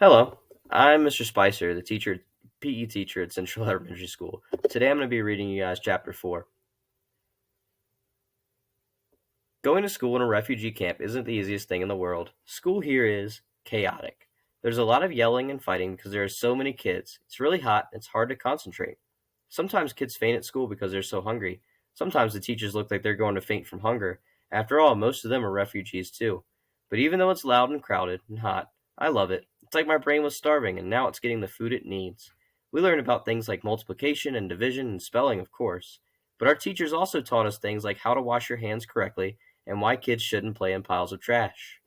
Hello, I'm Mr. Spicer, the PE teacher at Central Elementary School. Today I'm going to be reading you guys Chapter 4. Going to school in a refugee camp isn't the easiest thing in the world. School here is chaotic. There's a lot of yelling and fighting because there are so many kids. It's really hot and it's hard to concentrate. Sometimes kids faint at school because they're so hungry. Sometimes the teachers look like they're going to faint from hunger. After all, most of them are refugees too. But even though it's loud and crowded and hot, I love it. It's like my brain was starving and now it's getting the food it needs. We learn about things like multiplication and division and spelling, of course. But our teachers also taught us things like how to wash your hands correctly and why kids shouldn't play in piles of trash.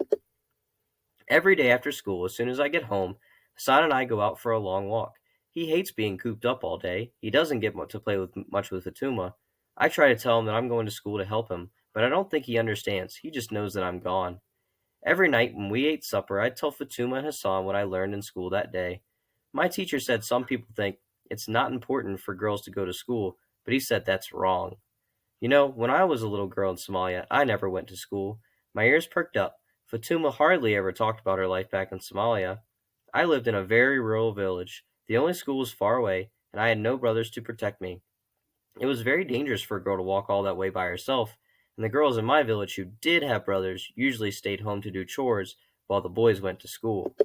Every day after school, as soon as I get home, Hassan and I go out for a long walk. He hates being cooped up all day. He doesn't get much to play with much with Fatuma. I try to tell him that I'm going to school to help him, but I don't think he understands. He just knows that I'm gone. Every night when we ate supper, I'd tell Fatuma and Hassan what I learned in school that day. My teacher said some people think it's not important for girls to go to school, but he said that's wrong. You know, when I was a little girl in Somalia, I never went to school. My ears perked up. Fatuma hardly ever talked about her life back in Somalia. I lived in a very rural village. The only school was far away, and I had no brothers to protect me. It was very dangerous for a girl to walk all that way by herself, and the girls in my village who did have brothers usually stayed home to do chores while the boys went to school.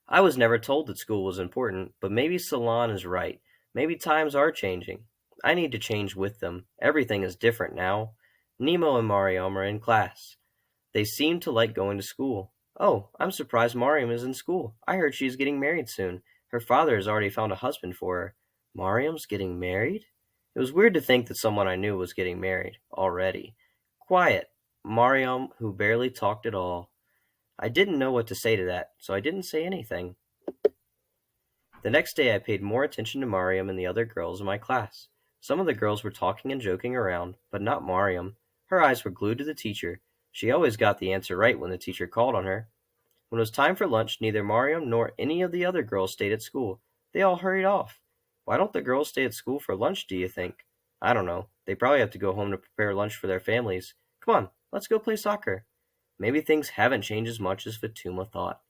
I was never told that school was important, but maybe Salon is right. Maybe times are changing. I need to change with them. Everything is different now. Nemo and Mariam are in class. They seem to like going to school. Oh, I'm surprised Mariam is in school. I heard she's getting married soon. Her father has already found a husband for her. Mariam's getting married? It was weird to think that someone I knew was getting married already. Quiet. Mariam, who barely talked at all. I didn't know what to say to that, so I didn't say anything. The next day I paid more attention to Mariam and the other girls in my class. Some of the girls were talking and joking around, but not Mariam. Her eyes were glued to the teacher. She always got the answer right when the teacher called on her. When it was time for lunch, neither Mariam nor any of the other girls stayed at school. They all hurried off. Why don't the girls stay at school for lunch, do you think? I don't know. They probably have to go home to prepare lunch for their families. Come on, let's go play soccer. Maybe things haven't changed as much as Fatuma thought.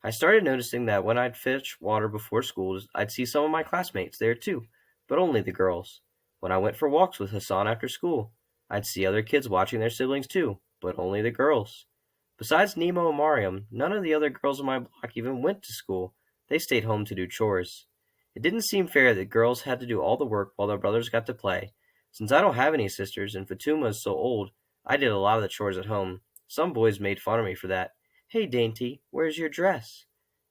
I started noticing that when I'd fetch water before school, I'd see some of my classmates there too, but only the girls. When I went for walks with Hassan after school, I'd see other kids watching their siblings too, but only the girls. Besides Nemo and Mariam, none of the other girls in my block even went to school. They stayed home to do chores. It didn't seem fair that girls had to do all the work while their brothers got to play. Since I don't have any sisters and Fatuma is so old, I did a lot of the chores at home. Some boys made fun of me for that. Hey, Dainty, where's your dress?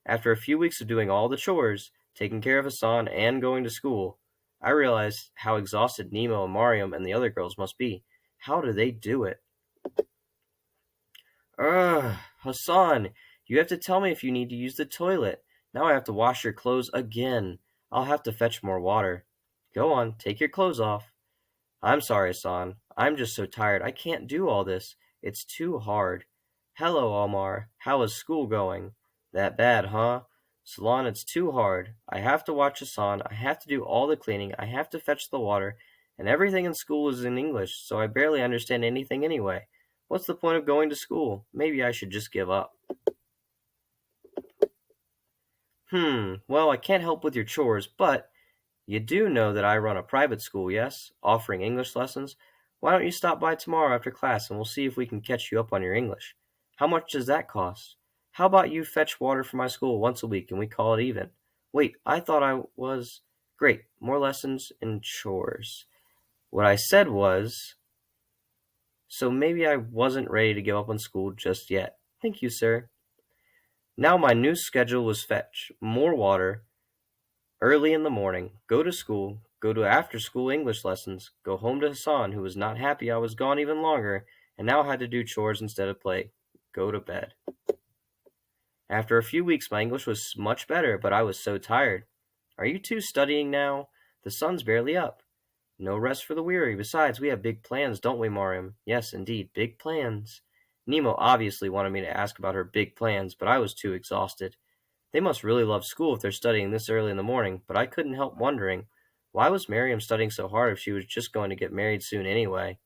After a few weeks of doing all the chores, taking care of Hassan, and going to school, I realized how exhausted Nemo and Mariam and the other girls must be. How do they do it? Ugh, Hassan, you have to tell me if you need to use the toilet. Now I have to wash your clothes again. I'll have to fetch more water. Go on, take your clothes off. I'm sorry, Hassan. I'm just so tired. I can't do all this. It's too hard. Hello, Omar. How is school going? That bad, huh? Salon, it's too hard. I have to watch Hassan. I have to do all the cleaning. I have to fetch the water. And everything in school is in English, so I barely understand anything anyway. What's the point of going to school? Maybe I should just give up. Well, I can't help with your chores, but you do know that I run a private school, yes? Offering English lessons? Why don't you stop by tomorrow after class and we'll see if we can catch you up on your English? How much does that cost? How about you fetch water for my school once a week and we call it even? Wait, I thought I was. Great, more lessons and chores. What I said was, so maybe I wasn't ready to give up on school just yet. Thank you, sir. Now my new schedule was fetch more water early in the morning, go to school, go to after school English lessons, go home to Hassan, who was not happy I was gone even longer, and now had to do chores instead of play, go to bed. After a few weeks, my English was much better, but I was so tired. Are you two studying now? The sun's barely up. No rest for the weary. Besides, we have big plans, don't we, Mariam? Yes, indeed, big plans. Nemo obviously wanted me to ask about her big plans, but I was too exhausted. They must really love school if they're studying this early in the morning, but I couldn't help wondering, why was Mariam studying so hard if she was just going to get married soon anyway?